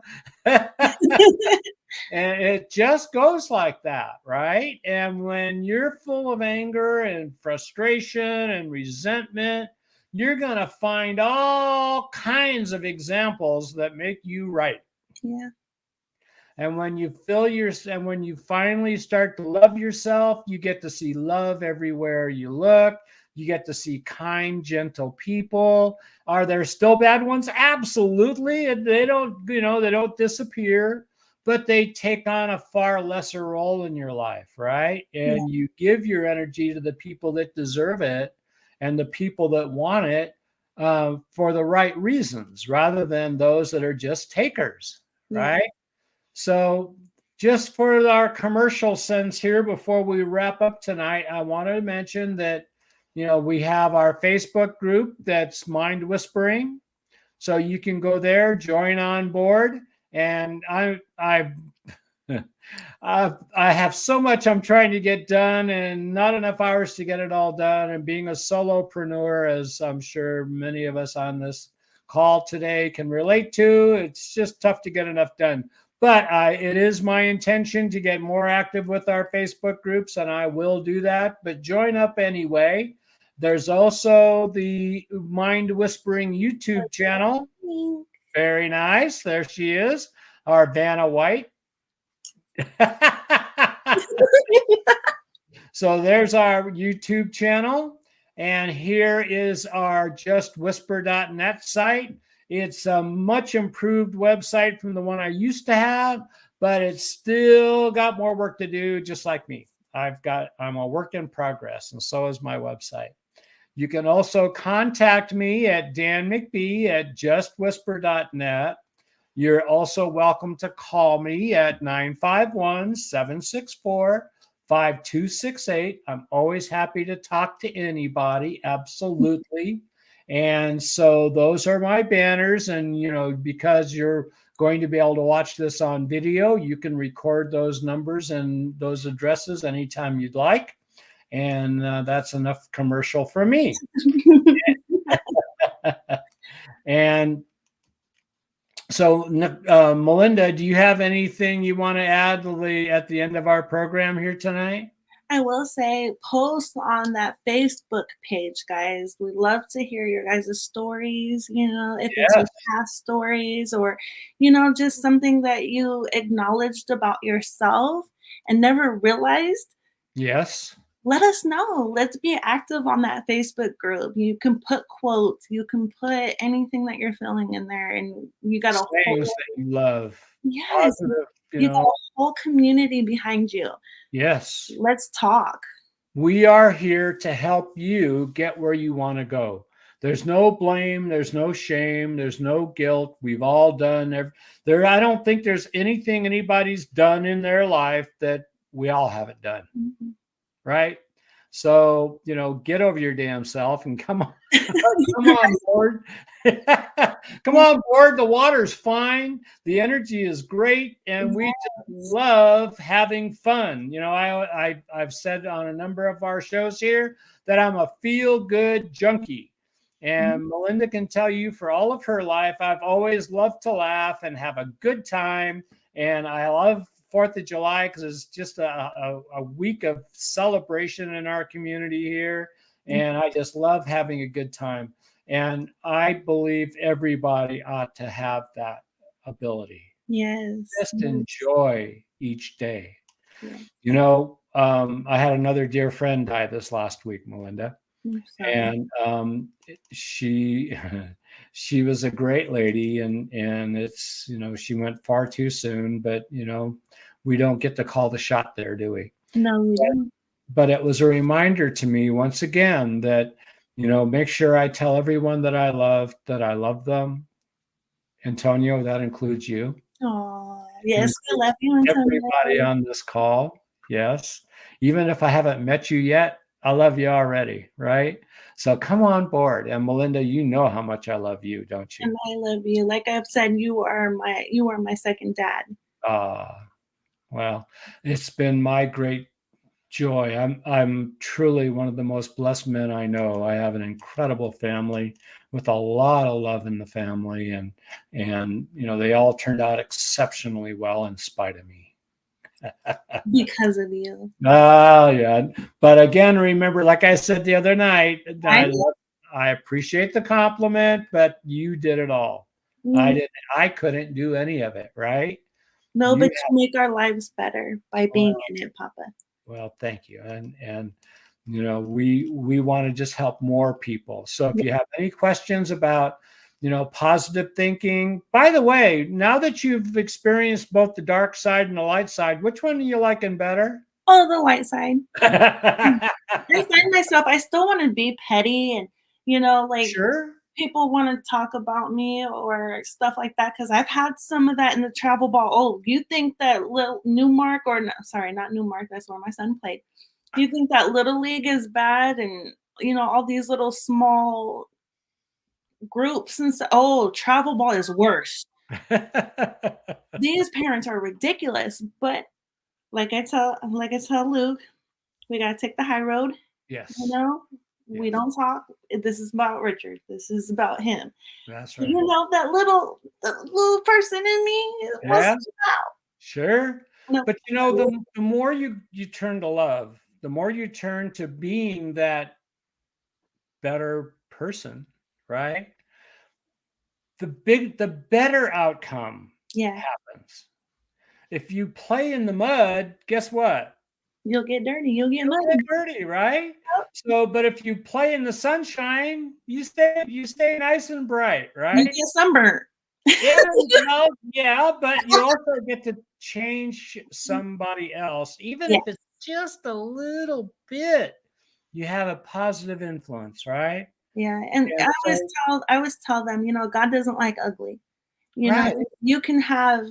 And it just goes like that, right? And when you're full of anger and frustration and resentment, you're going to find all kinds of examples that make you right. Yeah. And when you finally start to love yourself, you get to see love everywhere you look. You get to see kind, gentle people. Are there still bad ones? Absolutely. And they don't disappear, but they take on a far lesser role in your life, right? Yeah. And you give your energy to the people that deserve it and the people that want it, for the right reasons, rather than those that are just takers, Yeah. right? So, just for our commercial sense here, before we wrap up tonight, I want to mention that, we have our Facebook group that's Mind Whispering. So you can go there, join on board. And I have so much I'm trying to get done and not enough hours to get it all done. And being a solopreneur, as I'm sure many of us on this call today can relate to, it's just tough to get enough done. But it is my intention to get more active with our Facebook groups, and I will do that. But join up anyway. There's also the Mind Whispering YouTube channel. Very nice. There she is, our Vanna White. So there's our YouTube channel. And here is our justwhisper.net site. It's a much improved website from the one I used to have, but it's still got more work to do, just like me. I'm a work in progress, and so is my website. You can also contact me at Dan McBee at justwhisper.net. You're also welcome to call me at 951 764 5268. I'm always happy to talk to anybody. Absolutely. And so those are my banners. And, because you're going to be able to watch this on video, you can record those numbers and those addresses anytime you'd like. And that's enough commercial for me. And so, Melinda, do you have anything you want to add at the end of our program here tonight? I will say, post on that Facebook page, guys. We love to hear your guys' stories, if it's your Yes. past stories or, just something that you acknowledged about yourself and never realized. Yes. Let us know. Let's be active on that Facebook group. You can put quotes, you can put anything that you're feeling in there, and you got a Sayings whole that you love. yes, Positive, you got a whole community behind you. Yes. Let's talk. We are here to help you get where you want to go. There's no blame, there's no shame, there's no guilt. We've all done there. I don't think there's anything anybody's done in their life that we all haven't done. Mhm. Right? So, get over your damn self and come on, come on board. Come on board. The water's fine. The energy is great. And we just love having fun. I've said on a number of our shows here that I'm a feel-good junkie. And Melinda can tell you for all of her life, I've always loved to laugh and have a good time. And I love 4th of July because it's just a week of celebration in our community here. And I just love having a good time. And I believe everybody ought to have that ability. Yes. Just enjoy each day. Yeah. I had another dear friend die this last week, Melinda. And she she was a great lady, and it's she went far too soon, but we don't get to call the shot there, do we? No, we don't. But it was a reminder to me once again that make sure I tell everyone that I love them. Antonio, that includes you. Oh, yes, we love you, Antonio. Everybody on this call, yes. Even if I haven't met you yet, I love you already, right? So come on board. And Melinda, you know how much I love you, don't you? And I love you. Like I've said, you are my second dad. Well, it's been my great joy. I'm truly one of the most blessed men I know. I have an incredible family with a lot of love in the family, and they all turned out exceptionally well in spite of me. Because of you. Oh, yeah. But again, remember, like I said the other night, I appreciate the compliment, but you did it all. I couldn't do any of it, right? No, but you make our lives better by being in it, Papa. Well, thank you. And we want to just help more people. So if you have any questions about positive thinking, by the way, now that you've experienced both the dark side and the light side, which one are you liking better? Oh, the light side. I find myself, I still want to be petty and Sure. people want to talk about me or stuff like that because I've had some of that in the travel ball. Oh, you think that little Newmark or no, sorry, not Newmark, that's where my son played. You think that Little League is bad and all these little small groups and so oh, travel ball is worse. These parents are ridiculous, but like I tell Luke, we gotta take the high road. Yes. We don't talk. This is about Richard. This is about him. That's right. That little person in me wants to out. Sure. No. But the more you turn to love, the more you turn to being that better person, right? The better outcome happens. if you play in the mud, guess what? You'll get dirty. You'll get You'll muddy. get dirty, right? Yep. So, but if you play in the sunshine, you stay nice and bright, You right? get sunburnt. Yeah, well, yeah, but you also get to change somebody else, even Yeah. if it's just a little bit. You have a positive influence, right? Yeah, and And I always tell them, you know, God doesn't like ugly. You know, right, you can have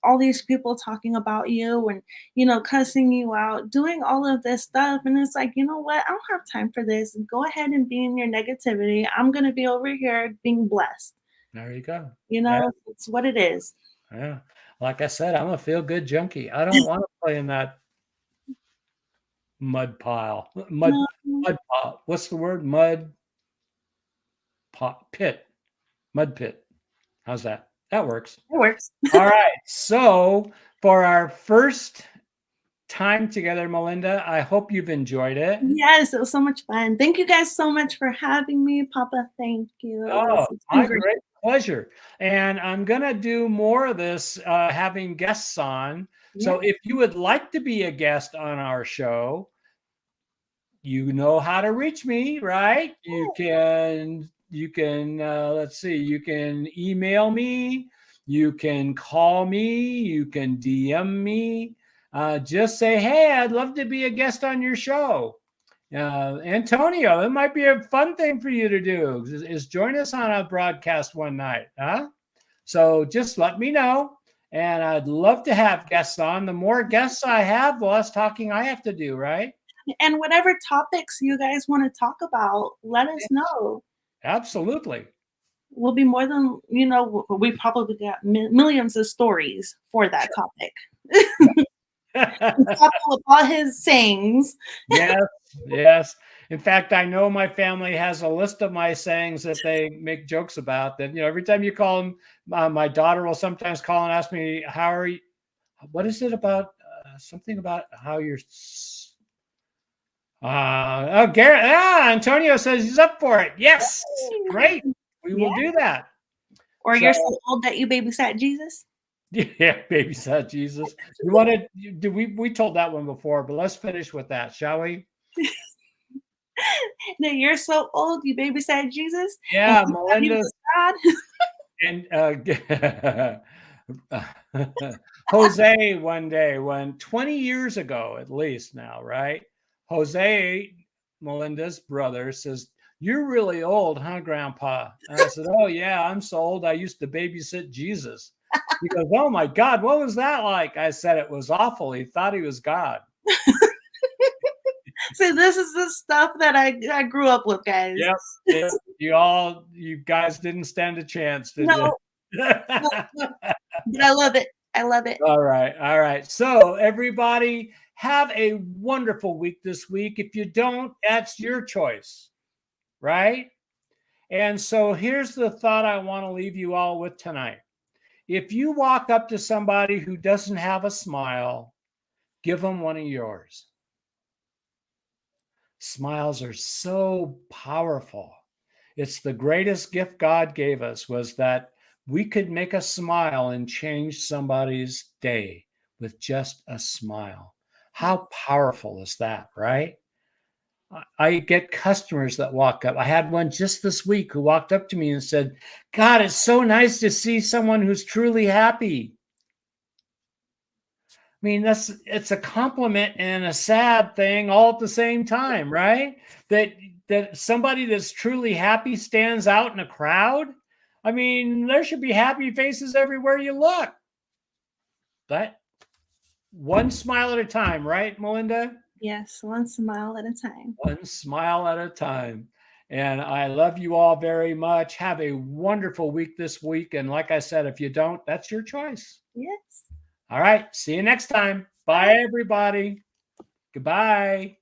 all these people talking about you and, you know, cussing you out, doing all of this stuff. And it's like, you know what? I don't have time for this. Go ahead and be in your negativity. I'm going to be over here being blessed. there you go. You Yeah, know, it's what it is. yeah. Like I said, I'm a feel-good junkie. I don't want to play in that mud pile. Mud No, mud pile. What's the word? Mud pot pit. Mud pit. How's that? That works. it works. All right. So for our first time together, Melinda, I hope you've enjoyed it. Yes, it was so much fun. Thank you guys so much for having me, Papa. Thank you. Oh, It's been my great. great pleasure. And I'm going to do more of this, having guests on. Yeah. So if you would like to be a guest on our show, you know how to reach me, right? You can let's see, you can email me, you can call me, you can DM me. Just say, hey, I'd love to be a guest on your show. Antonio, it might be a fun thing for you to do is join us on a broadcast one night, huh? So just let me know, and I'd love to have guests on. The more guests I have, the less talking I have to do, right? And whatever topics you guys want to talk about, let us know. Absolutely. We'll be more than, you know, we probably got millions of stories for that topic. Papa with all his sayings. Yes, yes. In fact, I know my family has a list of my sayings that they make jokes about. That, you know, every time you call them, my daughter will sometimes call and ask me, "How are you? What is it about? Something about how you're." Oh, Garrett. Antonio says he's up for it. Yes, great. We will do that. Or So- you're so old that you babysat Jesus. Yeah, babysat Jesus. You wanted? Do we told that one before? But let's finish with that, shall we? That you're so old you babysat Jesus. Yeah, And you thought he Melinda was God. and Jose one day, when 20 years ago at least now, right? Jose, Melinda's brother, says, "You're really old, huh, Grandpa?" And I said, "Oh yeah, I'm so old. I used to babysit Jesus." He goes, "Oh my God, what was that like?" I said, "It was awful. He thought he was God." See, this is the stuff that I grew up with, guys. Yep. You guys didn't stand a chance, did No, you? but I love it. I love it. All right. So everybody have a wonderful week this week. If you don't, that's your choice, right? And so here's the thought I want to leave you all with tonight. If you walk up to somebody who doesn't have a smile, give them one of yours. Smiles are so powerful. It's the greatest gift God gave us, was that we could make a smile and change somebody's day with just a smile. How powerful is that, right? I get customers that walk up. I had one just this week who walked up to me and said, "God, it's so nice to see someone who's truly happy." I mean, it's a compliment and a sad thing all at the same time, right? That somebody that's truly happy stands out in a crowd. I mean, there should be happy faces everywhere you look. But one smile at a time, right, Melinda? Yes, one smile at a time. One smile at a time. And I love you all very much. Have a wonderful week this week. And like I said, if you don't, that's your choice. Yes. All right. See you next time. Bye, everybody. Goodbye.